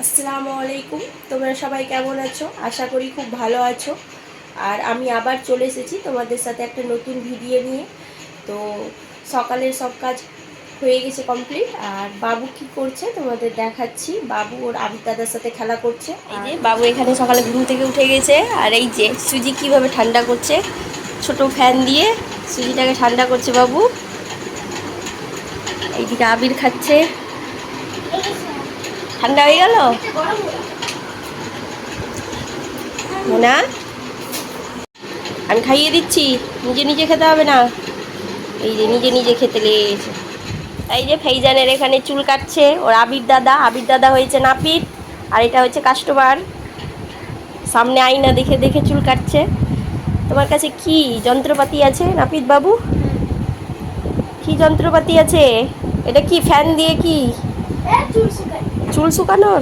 আসসালামু আলাইকুম। তোমরা সবাই কেমন আছো? আশা করি খুব ভালো আছো। আর আমি আবার চলে এসেছি তোমাদের সাথে একটা নতুন ভিডিও নিয়ে। তো সকালের সব কাজ হয়ে গেছে কমপ্লিট। আর বাবু কি করছে তোমাদের দেখাচ্ছি। বাবু ওর আবির দাদার সাথে খেলা করছে। এই যে বাবু এখানে সকালে ঘুম থেকে উঠে গেছে। আর এই যে সুজি কিভাবে ঠান্ডা করছে, ছোট ফ্যান দিয়ে সুজিটাকে ঠান্ডা করছে বাবু। এইদিকে আবির খাচ্ছে। ঠান্ডা হয়ে গেল না? আমি খাইয়ে দিচ্ছি, নিজে নিজে খেতে হবে না। এই যে নিজে নিজে খেতে লেগেছে। এই যে ফেইজানের এখানে চুল কাটছে ওর আবির দাদা হয়েছে নাপিত, আর এটা হচ্ছে কাস্টমার। সামনে আয়না দেখে দেখে চুল কাটছে। তোমার কাছে কি যন্ত্রপাতি আছে নাপিত বাবু? কি যন্ত্রপাতি আছে? এটা কি ফ্যান দিয়ে কি চুল শুকানোর?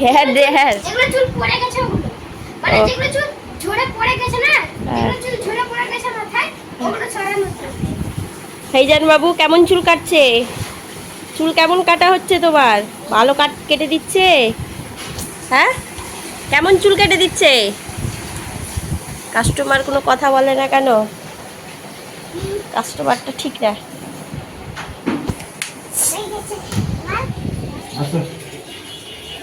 হ্যাঁ দে হ্যাঁ। ফেইজান বাবু কেমন চুল কাটছে? চুল কেমন কাটা হচ্ছে তোমার? ভালো কেটে দিচ্ছে? হ্যাঁ, কেমন চুল কেটে দিচ্ছে? কাস্টমার কোনো কথা বলে না কেন? কাস্টমারটা ঠিক না।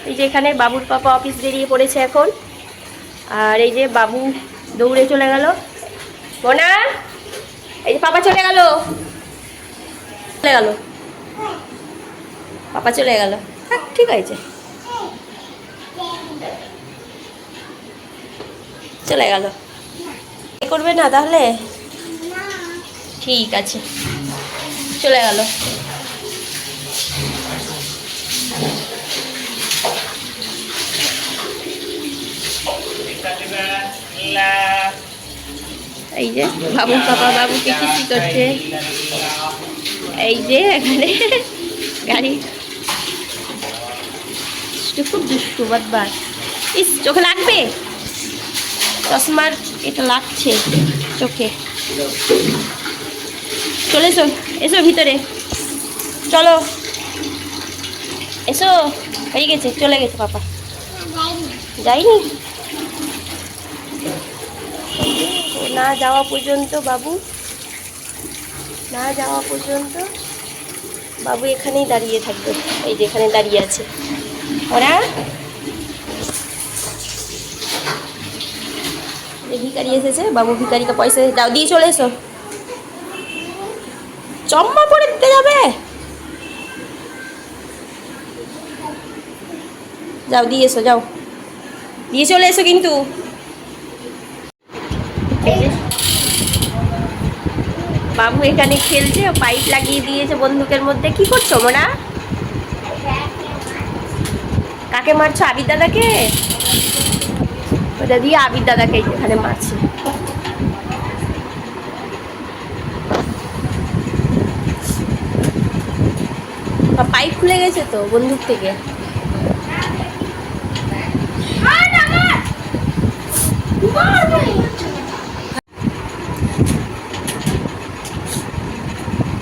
এই যে এখানে বাবুর পাপা অফিস বেরিয়ে পড়েছে এখন। আর এই যে বাবু দৌড়ে চলে গেল। মোনা, এই যে পাপা চলে গেল, চলে গেল, পাপা চলে গেল। ঠিক আছে, চলে গেল। করবে না তাহলে? ঠিক আছে, চলে গেল। এই যে বাবুর পাপা বাবুকে কিস্তি করছে। এই যে এখানে গাড়ি, খুব দুষ্টু বদমাস। ইস, চোখে লাগবে, চশমার এটা লাগছে চোখে। চলে এসো, এসো ভিতরে, চলো এসো। হয়ে গেছে, চলে গেছে পাপা। যাইনি না যাওয়া পর্যন্ত বাবু, না যাওয়া পর্যন্ত বাবু এখানেই দাঁড়িয়ে থাকবে। এই যে এখানে দাঁড়িয়ে আছে ওরা। ভিখারি এসেছে, বাবু ভিখারিকে পয়সা দাও, দিয়ে চলে এসো। চম্মা পরে দিতে যাবে? যাও দিয়ে এসো, যাও দিয়ে চলে এসো কিন্তু। বাবু এখানে খেলছে, পাইপ লাগিয়ে দিয়েছে বন্দুকের মধ্যে। কি করছো মোনা? কাকে মারছো? আবির দাদাকে? ওটা দিয়ে আবির দাদাকে এখানে মারছে। পাইপ খুলে গেছে তো বন্দুক থেকে।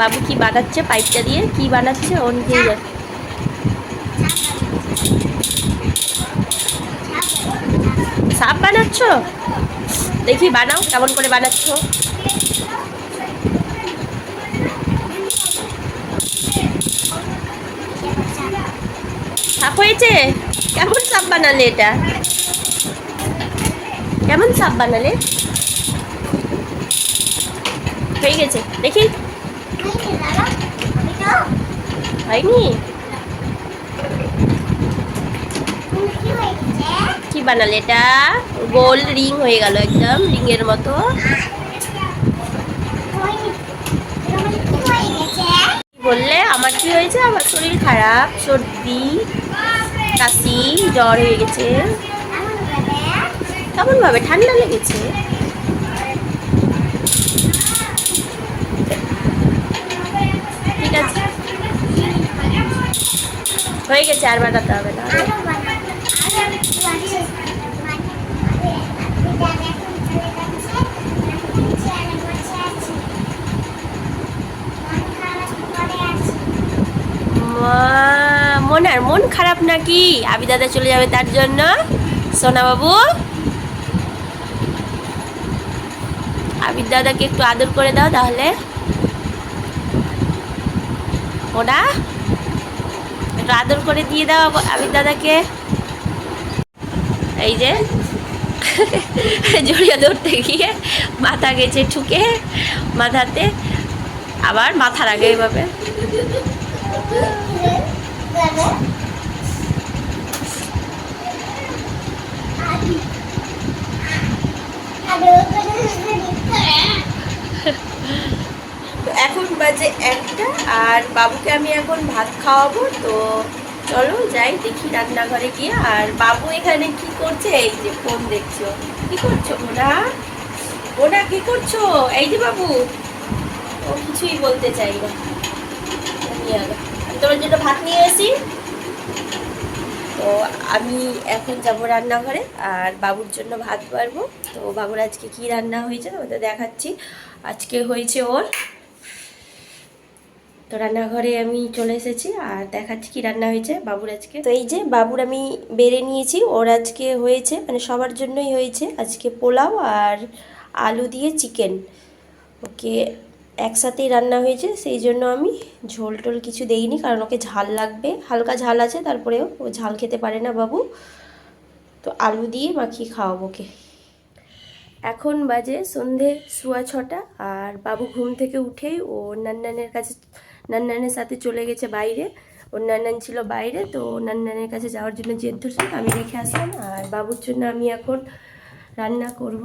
বাবু কি বানাচ্ছে পাইপটা দিয়ে? কি বানাচ্ছে ও নিজেই জানে। সাপ বানাচ্ছ? দেখি বানাও, কেমন করে বানাচ্ছ। সাপ হয়েছে? কেমন সাপ বানালে এটা? কেমন সাপ বানালে? হয়ে গেছে দেখি। হয়নি? কি বানালে এটা? গোল রিং হয়ে গেল, একদম রিংয়ের মতো। বললে আমার কি হয়েছে? আমার শরীর খারাপ, সর্দি কাশি জ্বর হয়ে গেছে। কেমন ভাবে? ঠান্ডা লেগেছে। ঠিক আছে, হয়ে গেছে, আর বানাতে হবে না। আর মন খারাপ নাকি আবির দাদা চলে যাবে তার জন্য? সোনা বাবু, আবির দাদাকে একটু আদর করে দাও তাহলে। ওরা একটু আদর করে দিয়ে দাও আবির দাদাকে। এই যে জড়িয়ে ধরতে গিয়ে মাথা গেছে ঠুকে মাথাতে, আবার মাথার আগে এইভাবে। এখন বাজে 1টা আর বাবুকে আমি এখন ভাত খাওয়াবো। তো চলো যাই দেখি রান্নাঘরে গিয়ে। আর বাবু এখানে কি করছে? এই যে ফোন দেখছো। কি করছো ওরা? ওরা কি করছো? এই যে বাবু, ও কিছুই বলতে চাই না। আমি তোমার জন্য ভাত নিয়ে আসি। তো আমি এখন যাবো রান্নাঘরে আর বাবুর জন্য ভাত বাড়বো। তো বাবুর আজকে কি রান্না হয়েছে ওটা দেখাচ্ছি। আজকে হয়েছে ওর, তো রান্নাঘরে আমি চলে এসেছি আর দেখাচ্ছি কি রান্না হয়েছে বাবুর আজকে। তো এই যে বাবুর আমি বেড়ে নিয়েছি, ওর আজকে হয়েছে মানে সবার জন্যই হয়েছে আজকে পোলাও আর আলু দিয়ে চিকেন। ওকে একসাথেই রান্না হয়েছে, সেই জন্য আমি ঝোল টোল কিছু দেইনি, কারণ ওকে ঝাল লাগবে, হালকা ঝাল আছে, তারপরেও ও ঝাল খেতে পারে না বাবু। তো আলু দিয়ে মাখিয়ে খাওয়াবো ওকে। এখন বাজে সন্ধে 6:15 আর বাবু ঘুম থেকে উঠেই ও নান্নানের কাছে, নান্নানের সাথে চলে গেছে বাইরে। ওর নান্নান ছিল বাইরে, তো নান্নানের কাছে যাওয়ার জন্য জেদ ধরছিল, আমি রেখে আসলাম। আর বাবুর জন্য আমি এখন রান্না করব।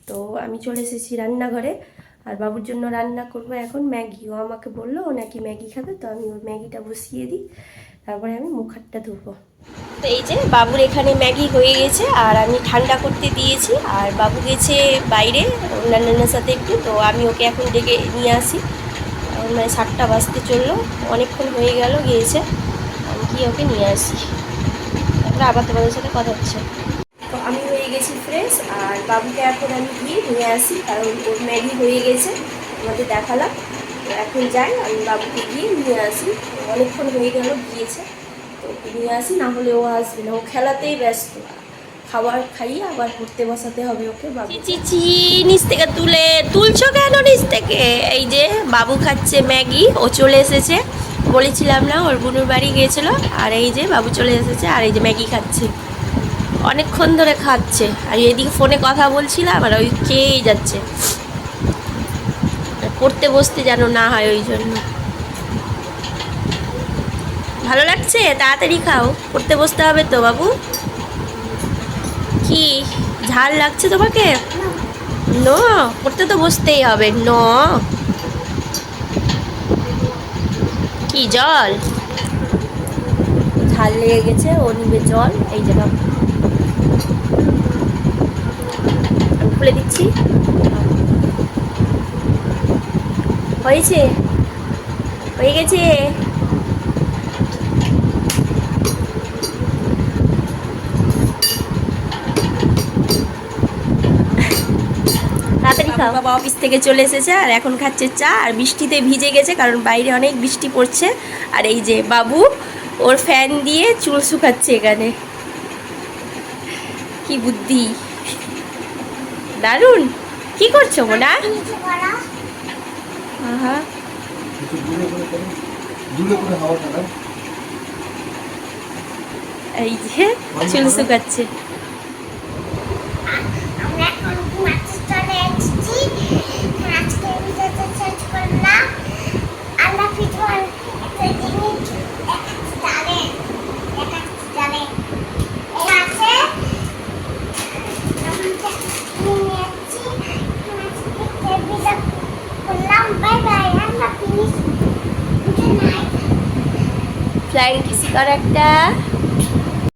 তো আমি চলে এসেছি রান্নাঘরে আর বাবুর জন্য রান্না করব এখন ম্যাগি। ও আমাকে বললো ও নাকি ম্যাগি খাবে, তো আমি ওর ম্যাগিটা বসিয়ে দিই, তারপরে আমি মুখ হাতটা ধুবো। তো এই যে বাবুর এখানে ম্যাগি হয়ে গেছে আর আমি ঠান্ডা করতে দিয়েছি। আর বাবু গেছে বাইরে অন্যান্যের সাথে একটু, তো আমি ওকে এখন ডেকে নিয়ে আসি। মানে 7টা বাজতে চললো, অনেকক্ষণ হয়ে গেল গিয়েছে, আমি গিয়ে ওকে নিয়ে আসি, তারপরে আবার তোমাদের সাথে কথা হচ্ছে। তো আমি হয়ে গেছি ফ্রেশ আর বাবুকে এখন আমি গিয়ে নিয়ে আসি, কারণ ওর ম্যাগি হয়ে গেছে আমাদের দেখালাম। তো এখন যাই আমি বাবুকে গিয়ে নিয়ে আসি, অনেকক্ষণ হয়ে গেল গিয়েছে, তো ওকে নিয়ে আসি, না হলে ও আসবে না, ও খেলাতেই ব্যস্ত। খাবার খাইয়ে আবার পড়তে বসাতে হবে ওকে। বাবু চিচি নিচ থেকে তুলছো কেন নিচ থেকে? এই যে বাবু খাচ্ছে ম্যাগি, ও চলে এসেছে, বলেছিলাম না ওর বুনুর বাড়ি গিয়েছিলো। আর এই যে বাবু চলে এসেছে আর এই যে ম্যাগি খাচ্ছে, অনেকক্ষণ ধরে খাচ্ছে। আর এদিকে ফোনে কথা বলছিলাম আর ওই খেয়েই যাচ্ছে, পড়তে বসতে যেন না হয় ওই জন্য। ভালো লাগছে? তাড়াতাড়ি খাও, পড়তে বসতে হবে তো বাবু। কি ঝাল লাগছে তোমাকে? নো, পড়তে তো বসতেই হবে। নো, কি জল? ঝাল লেগে গেছে, ও নিবে জল। এই যে বাবু, আমি খুলে দিচ্ছি। হয়েছে, হয়ে গেছে। তাড়াতাড়ি খাও। বাবা অফিস থেকে চলে এসেছে আর এখন খাচ্ছে চা, আর বৃষ্টিতে ভিজে গেছে কারণ বাইরে অনেক বৃষ্টি পড়ছে। আর এই যে বাবু ওর ফ্যান দিয়ে চুল শুকাচ্ছে এখানে। কি বুদ্ধি, দারুণ। কি করছো মোনা? এই যে চুল শুকাচ্ছে। ফ্লাইং কিসি কর একটা।